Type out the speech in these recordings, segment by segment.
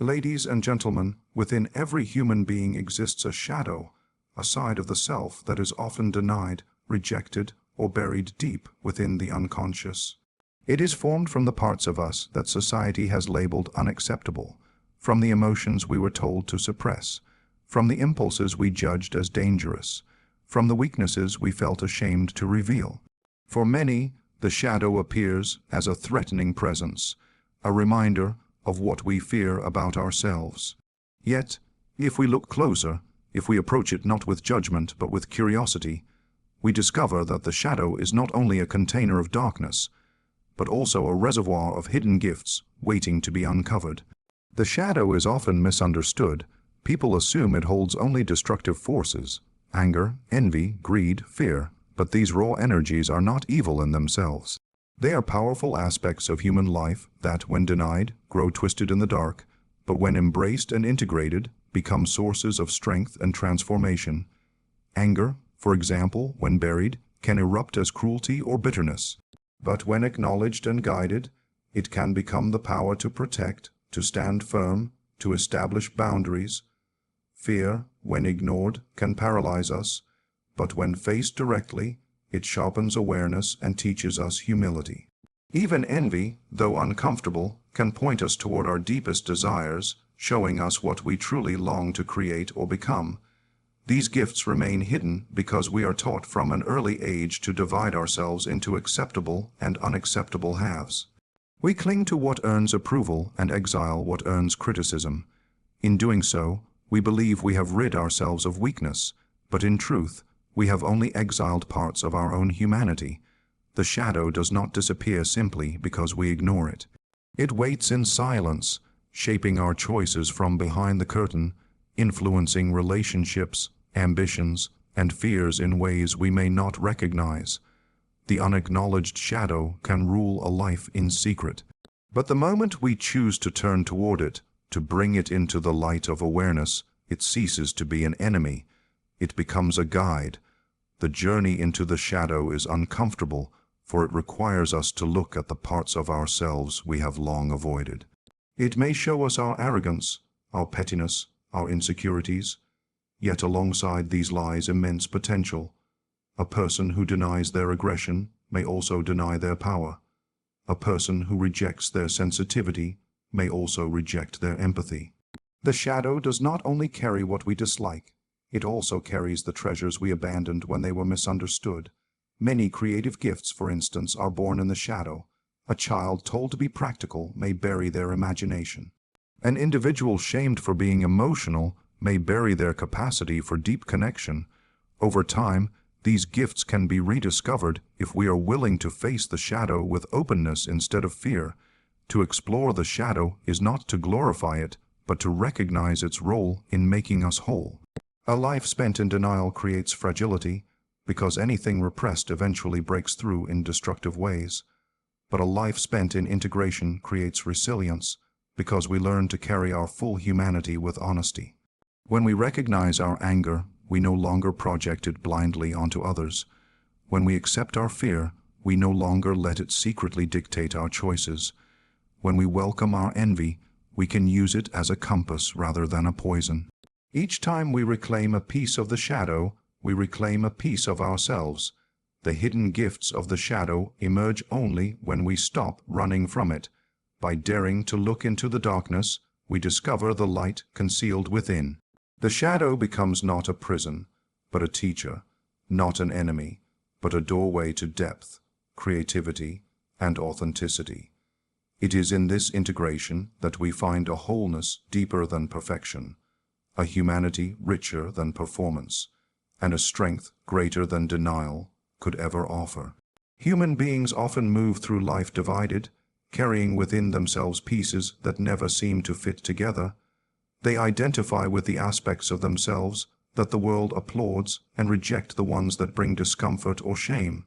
Ladies and gentlemen, within every human being exists a shadow, a side of the self that is often denied, rejected, or buried deep within the unconscious. It is formed from the parts of us that society has labeled unacceptable, from the emotions we were told to suppress, from the impulses we judged as dangerous, from the weaknesses we felt ashamed to reveal. For many, the shadow appears as a threatening presence, a reminder of what we fear about ourselves. Yet, if we look closer, if we approach it not with judgment but with curiosity, we discover that the shadow is not only a container of darkness, but also a reservoir of hidden gifts waiting to be uncovered. The shadow is often misunderstood. People assume it holds only destructive forces, anger, envy, greed, fear, but these raw energies are not evil in themselves. They are powerful aspects of human life that, when denied, grow twisted in the dark, but when embraced and integrated, become sources of strength and transformation. Anger, for example, when buried, can erupt as cruelty or bitterness. But when acknowledged and guided, it can become the power to protect, to stand firm, to establish boundaries. Fear, when ignored, can paralyze us, but when faced directly, it sharpens awareness and teaches us humility. Even envy, though uncomfortable, can point us toward our deepest desires, showing us what we truly long to create or become. These gifts remain hidden because we are taught from an early age to divide ourselves into acceptable and unacceptable halves. We cling to what earns approval and exile what earns criticism. In doing so, we believe we have rid ourselves of weakness, but in truth, we have only exiled parts of our own humanity. The shadow does not disappear simply because we ignore it. It waits in silence, shaping our choices from behind the curtain, influencing relationships, ambitions, and fears in ways we may not recognize. The unacknowledged shadow can rule a life in secret. But the moment we choose to turn toward it, to bring it into the light of awareness, it ceases to be an enemy. It becomes a guide. The journey into the shadow is uncomfortable, for it requires us to look at the parts of ourselves we have long avoided. It may show us our arrogance, our pettiness, our insecurities, yet alongside these lies immense potential. A person who denies their aggression may also deny their power. A person who rejects their sensitivity may also reject their empathy. The shadow does not only carry what we dislike, it also carries the treasures we abandoned when they were misunderstood. Many creative gifts, for instance, are born in the shadow. A child told to be practical may bury their imagination. An individual shamed for being emotional may bury their capacity for deep connection. Over time, these gifts can be rediscovered if we are willing to face the shadow with openness instead of fear. To explore the shadow is not to glorify it, but to recognize its role in making us whole. A life spent in denial creates fragility, because anything repressed eventually breaks through in destructive ways. But a life spent in integration creates resilience, because we learn to carry our full humanity with honesty. When we recognize our anger, we no longer project it blindly onto others. When we accept our fear, we no longer let it secretly dictate our choices. When we welcome our envy, we can use it as a compass rather than a poison. Each time we reclaim a piece of the shadow, we reclaim a piece of ourselves. The hidden gifts of the shadow emerge only when we stop running from it. By daring to look into the darkness, we discover the light concealed within. The shadow becomes not a prison, but a teacher, not an enemy, but a doorway to depth, creativity, and authenticity. It is in this integration that we find a wholeness deeper than perfection, a humanity richer than performance, and a strength greater than denial could ever offer. Human beings often move through life divided, carrying within themselves pieces that never seem to fit together. They identify with the aspects of themselves that the world applauds and reject the ones that bring discomfort or shame.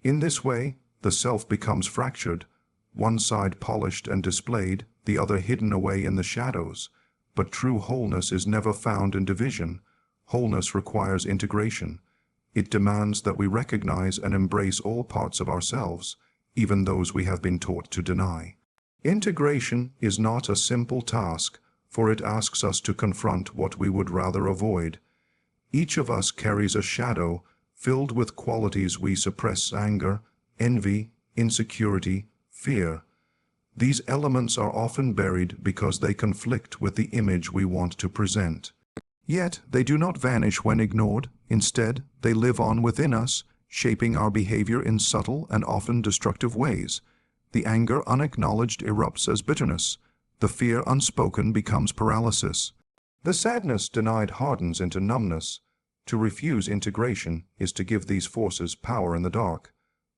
In this way, the self becomes fractured, one side polished and displayed, the other hidden away in the shadows. But true wholeness is never found in division. Wholeness requires integration. It demands that we recognize and embrace all parts of ourselves, even those we have been taught to deny. Integration is not a simple task, for it asks us to confront what we would rather avoid. Each of us carries a shadow filled with qualities we suppress: anger, envy, insecurity, fear. These elements are often buried because they conflict with the image we want to present. Yet, they do not vanish when ignored. Instead, they live on within us, shaping our behavior in subtle and often destructive ways. The anger unacknowledged erupts as bitterness. The fear unspoken becomes paralysis. The sadness denied hardens into numbness. To refuse integration is to give these forces power in the dark.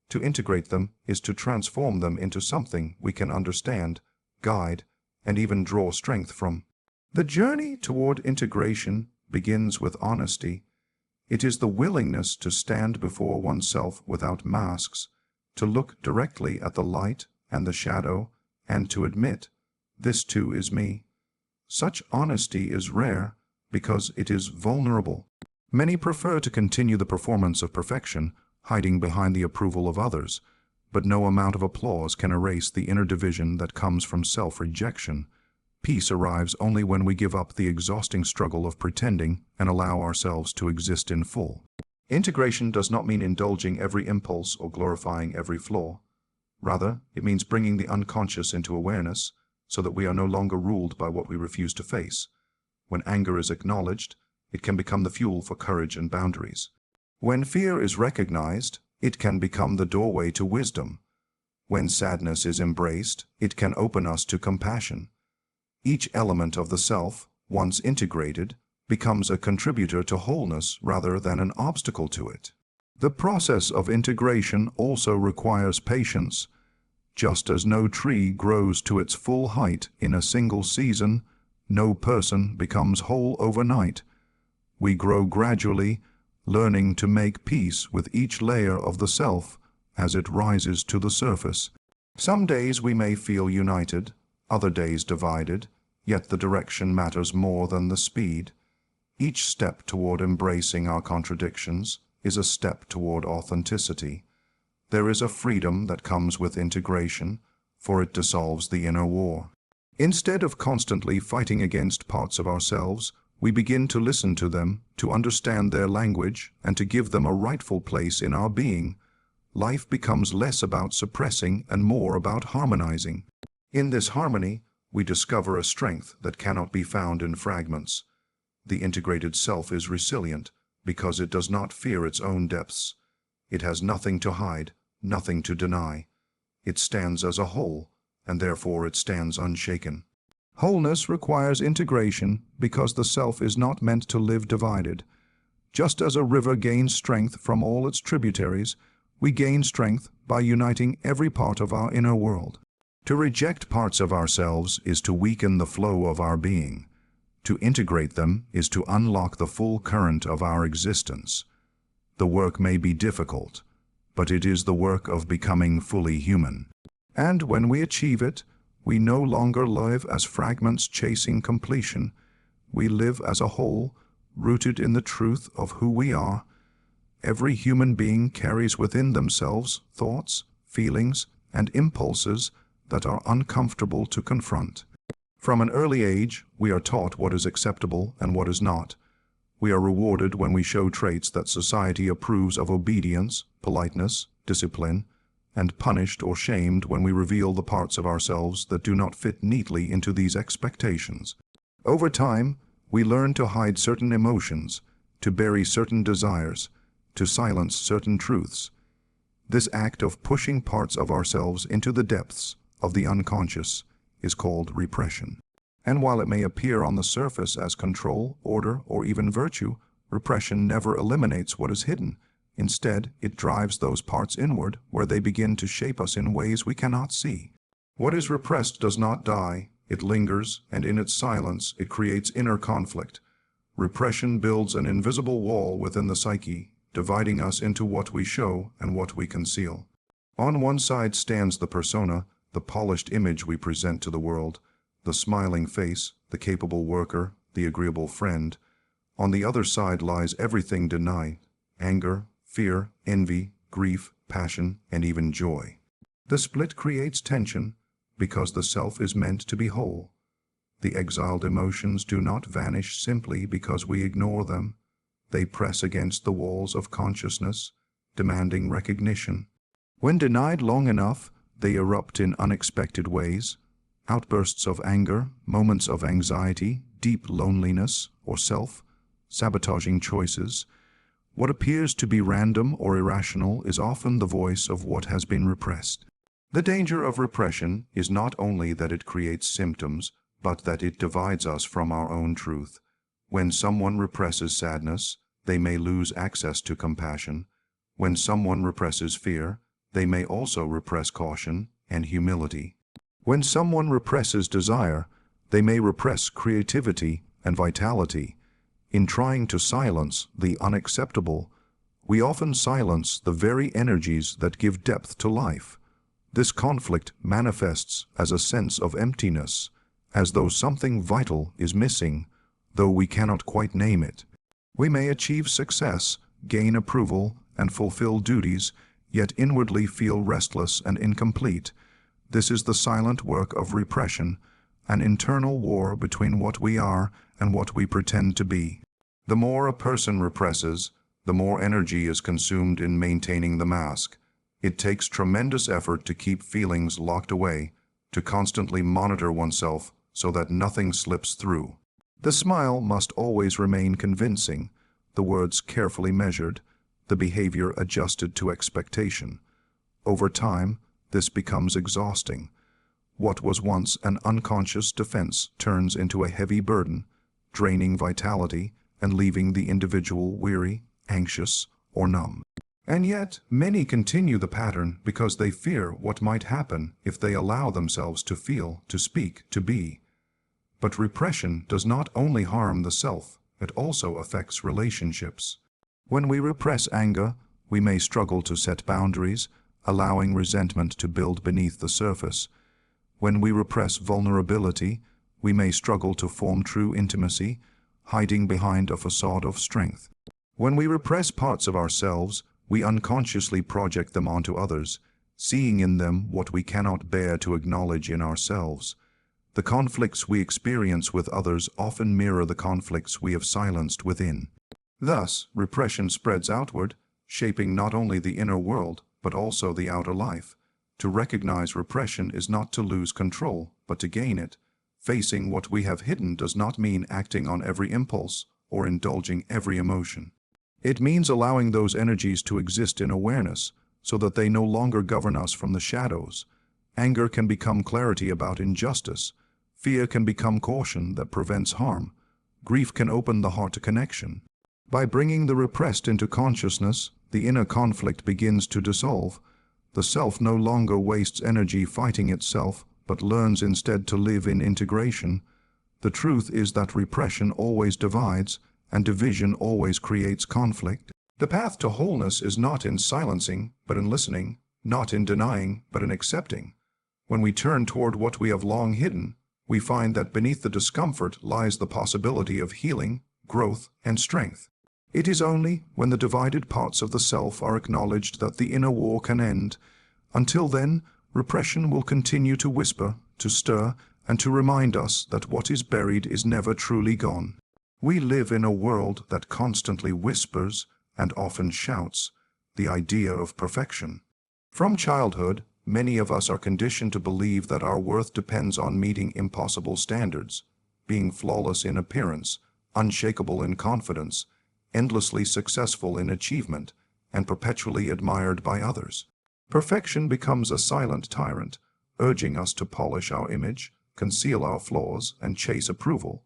To integrate them is to transform them into something we can understand, guide, and even draw strength from. The journey toward integration begins with honesty. It is the willingness to stand before oneself without masks, to look directly at the light and the shadow, and to admit, "This too is me." Such honesty is rare because it is vulnerable. Many prefer to continue the performance of perfection, hiding behind the approval of others, but no amount of applause can erase the inner division that comes from self-rejection. Peace arrives only when we give up the exhausting struggle of pretending and allow ourselves to exist in full. Integration does not mean indulging every impulse or glorifying every flaw. Rather, it means bringing the unconscious into awareness so that we are no longer ruled by what we refuse to face. When anger is acknowledged, it can become the fuel for courage and boundaries. When fear is recognized, it can become the doorway to wisdom. When sadness is embraced, it can open us to compassion. Each element of the self, once integrated, becomes a contributor to wholeness rather than an obstacle to it. The process of integration also requires patience. Just as no tree grows to its full height in a single season, no person becomes whole overnight. We grow gradually, learning to make peace with each layer of the self as it rises to the surface. Some days we may feel united, other days divided, yet the direction matters more than the speed. Each step toward embracing our contradictions is a step toward authenticity. There is a freedom that comes with integration, for it dissolves the inner war. Instead of constantly fighting against parts of ourselves, we begin to listen to them, to understand their language, and to give them a rightful place in our being. Life becomes less about suppressing and more about harmonizing. In this harmony, we discover a strength that cannot be found in fragments. The integrated self is resilient because it does not fear its own depths. It has nothing to hide, nothing to deny. It stands as a whole, and therefore it stands unshaken. Wholeness requires integration because the self is not meant to live divided. Just as a river gains strength from all its tributaries, we gain strength by uniting every part of our inner world. To reject parts of ourselves is to weaken the flow of our being. To integrate them is to unlock the full current of our existence. The work may be difficult, but it is the work of becoming fully human. And when we achieve it, we no longer live as fragments chasing completion. We live as a whole, rooted in the truth of who we are. Every human being carries within themselves thoughts, feelings, and impulses that are uncomfortable to confront. From an early age, we are taught what is acceptable and what is not. We are rewarded when we show traits that society approves of: obedience, politeness, discipline, and punished or shamed when we reveal the parts of ourselves that do not fit neatly into these expectations. Over time, we learn to hide certain emotions, to bury certain desires, to silence certain truths. This act of pushing parts of ourselves into the depths of the unconscious is called repression. And while it may appear on the surface as control, order, or even virtue, repression never eliminates what is hidden. Instead, it drives those parts inward, where they begin to shape us in ways we cannot see. What is repressed does not die, it lingers, and in its silence it creates inner conflict. Repression builds an invisible wall within the psyche, dividing us into what we show and what we conceal. On one side stands the persona, the polished image we present to the world, the smiling face, the capable worker, the agreeable friend. On the other side lies everything denied: anger, fear, envy, grief, passion, and even joy. The split creates tension because the self is meant to be whole. The exiled emotions do not vanish simply because we ignore them. They press against the walls of consciousness, demanding recognition. When denied long enough, they erupt in unexpected ways. Outbursts of anger, moments of anxiety, deep loneliness or self-sabotaging choices. What appears to be random or irrational is often the voice of what has been repressed. The danger of repression is not only that it creates symptoms, but that it divides us from our own truth. When someone represses sadness, they may lose access to compassion. When someone represses fear, they may also repress caution and humility. When someone represses desire, they may repress creativity and vitality. In trying to silence the unacceptable, we often silence the very energies that give depth to life. This conflict manifests as a sense of emptiness, as though something vital is missing, though we cannot quite name it. We may achieve success, gain approval, and fulfill duties, yet inwardly feel restless and incomplete. This is the silent work of repression, an internal war between what we are and what we pretend to be. The more a person represses, the more energy is consumed in maintaining the mask. It takes tremendous effort to keep feelings locked away, to constantly monitor oneself so that nothing slips through. The smile must always remain convincing, the words carefully measured, the behavior adjusted to expectation. Over time, this becomes exhausting. What was once an unconscious defense turns into a heavy burden, draining vitality and leaving the individual weary, anxious, or numb. And yet, many continue the pattern because they fear what might happen if they allow themselves to feel, to speak, to be. But repression does not only harm the self, it also affects relationships. When we repress anger, we may struggle to set boundaries, allowing resentment to build beneath the surface. When we repress vulnerability, we may struggle to form true intimacy, hiding behind a facade of strength. When we repress parts of ourselves, we unconsciously project them onto others, seeing in them what we cannot bear to acknowledge in ourselves. The conflicts we experience with others often mirror the conflicts we have silenced within. Thus, repression spreads outward, shaping not only the inner world, but also the outer life. To recognize repression is not to lose control, but to gain it. Facing what we have hidden does not mean acting on every impulse or indulging every emotion. It means allowing those energies to exist in awareness, so that they no longer govern us from the shadows. Anger can become clarity about injustice. Fear can become caution that prevents harm. Grief can open the heart to connection. By bringing the repressed into consciousness, the inner conflict begins to dissolve. The self no longer wastes energy fighting itself, but learns instead to live in integration. The truth is that repression always divides, and division always creates conflict. The path to wholeness is not in silencing, but in listening, not in denying, but in accepting. When we turn toward what we have long hidden, we find that beneath the discomfort lies the possibility of healing, growth, and strength. It is only when the divided parts of the self are acknowledged that the inner war can end. Until then, repression will continue to whisper, to stir, and to remind us that what is buried is never truly gone. We live in a world that constantly whispers and often shouts the idea of perfection. From childhood, many of us are conditioned to believe that our worth depends on meeting impossible standards, being flawless in appearance, unshakable in confidence, endlessly successful in achievement, and perpetually admired by others. Perfection becomes a silent tyrant, urging us to polish our image, conceal our flaws, and chase approval.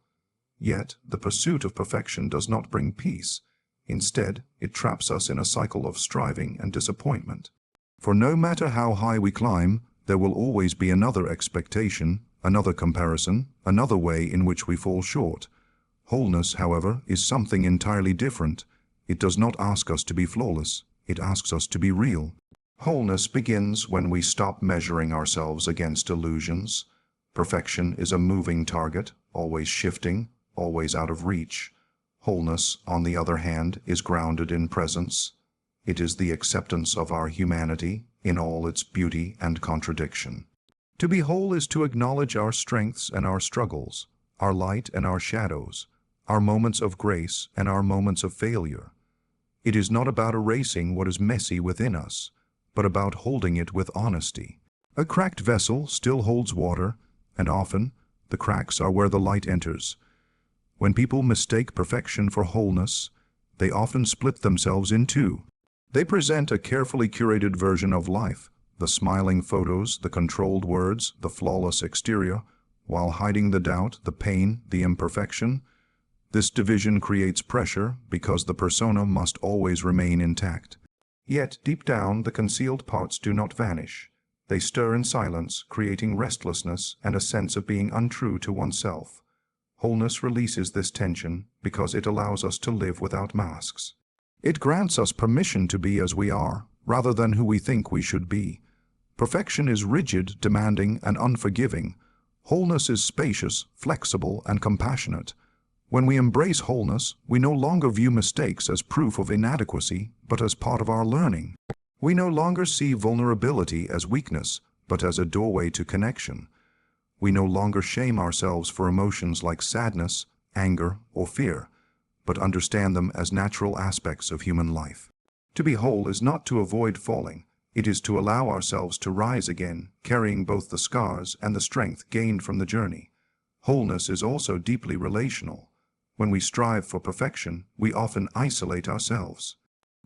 Yet, the pursuit of perfection does not bring peace. Instead, it traps us in a cycle of striving and disappointment. For no matter how high we climb, there will always be another expectation, another comparison, another way in which we fall short. Wholeness, however, is something entirely different. It does not ask us to be flawless. It asks us to be real. Wholeness begins when we stop measuring ourselves against illusions. Perfection is a moving target, always shifting, always out of reach. Wholeness, on the other hand, is grounded in presence. It is the acceptance of our humanity in all its beauty and contradiction. To be whole is to acknowledge our strengths and our struggles, our light and our shadows, our moments of grace and our moments of failure. It is not about erasing what is messy within us, but about holding it with honesty. A cracked vessel still holds water, and often the cracks are where the light enters. When people mistake perfection for wholeness, they often split themselves in two. They present a carefully curated version of life, the smiling photos, the controlled words, the flawless exterior, while hiding the doubt, the pain, the imperfection. This division creates pressure because the persona must always remain intact. Yet, deep down, the concealed parts do not vanish. They stir in silence, creating restlessness and a sense of being untrue to oneself. Wholeness releases this tension because it allows us to live without masks. It grants us permission to be as we are, rather than who we think we should be. Perfection is rigid, demanding, and unforgiving. Wholeness is spacious, flexible, and compassionate. When we embrace wholeness, we no longer view mistakes as proof of inadequacy, but as part of our learning. We no longer see vulnerability as weakness, but as a doorway to connection. We no longer shame ourselves for emotions like sadness, anger, or fear, but understand them as natural aspects of human life. To be whole is not to avoid falling. It is to allow ourselves to rise again, carrying both the scars and the strength gained from the journey. Wholeness is also deeply relational. When we strive for perfection, we often isolate ourselves.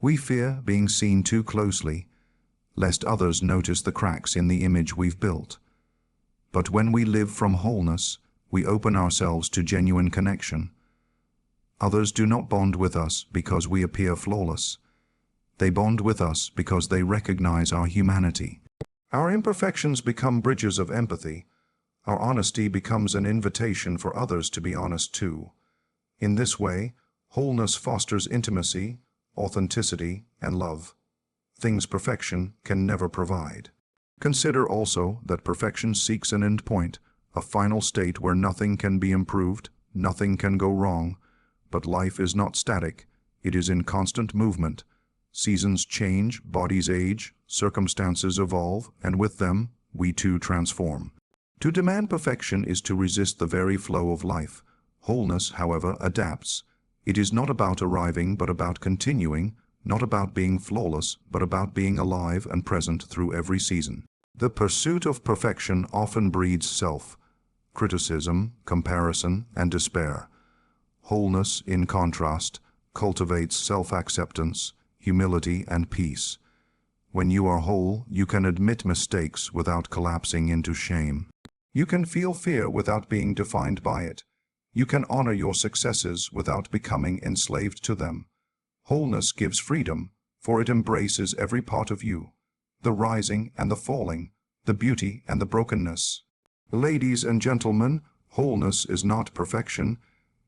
We fear being seen too closely, lest others notice the cracks in the image we've built. But when we live from wholeness, we open ourselves to genuine connection. Others do not bond with us because we appear flawless. They bond with us because they recognize our humanity. Our imperfections become bridges of empathy. Our honesty becomes an invitation for others to be honest too. In this way, wholeness fosters intimacy, authenticity, and love, things perfection can never provide. Consider also that perfection seeks an endpoint, a final state where nothing can be improved, nothing can go wrong. But life is not static, it is in constant movement. Seasons change, bodies age, circumstances evolve, and with them, we too transform. To demand perfection is to resist the very flow of life. Wholeness, however, adapts. It is not about arriving, but about continuing, not about being flawless, but about being alive and present through every season. The pursuit of perfection often breeds self-criticism, comparison, and despair. Wholeness, in contrast, cultivates self-acceptance, humility, and peace. When you are whole, you can admit mistakes without collapsing into shame. You can feel fear without being defined by it. You can honor your successes without becoming enslaved to them. Wholeness gives freedom, for it embraces every part of you, the rising and the falling, the beauty and the brokenness. Ladies and gentlemen, wholeness is not perfection.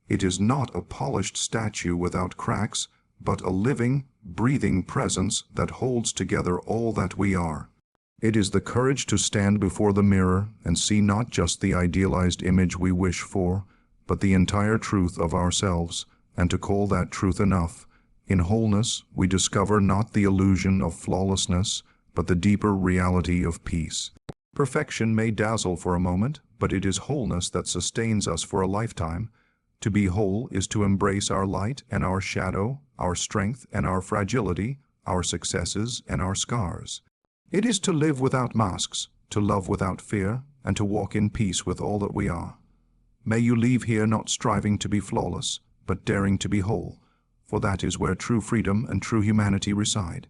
It is not a polished statue without cracks, but a living, breathing presence that holds together all that we are. It is the courage to stand before the mirror and see not just the idealized image we wish for, but the entire truth of ourselves, and to call that truth enough. In wholeness, we discover not the illusion of flawlessness, but the deeper reality of peace. Perfection may dazzle for a moment, but it is wholeness that sustains us for a lifetime. To be whole is to embrace our light and our shadow, our strength and our fragility, our successes and our scars. It is to live without masks, to love without fear, and to walk in peace with all that we are. May you leave here not striving to be flawless, but daring to be whole, for that is where true freedom and true humanity reside.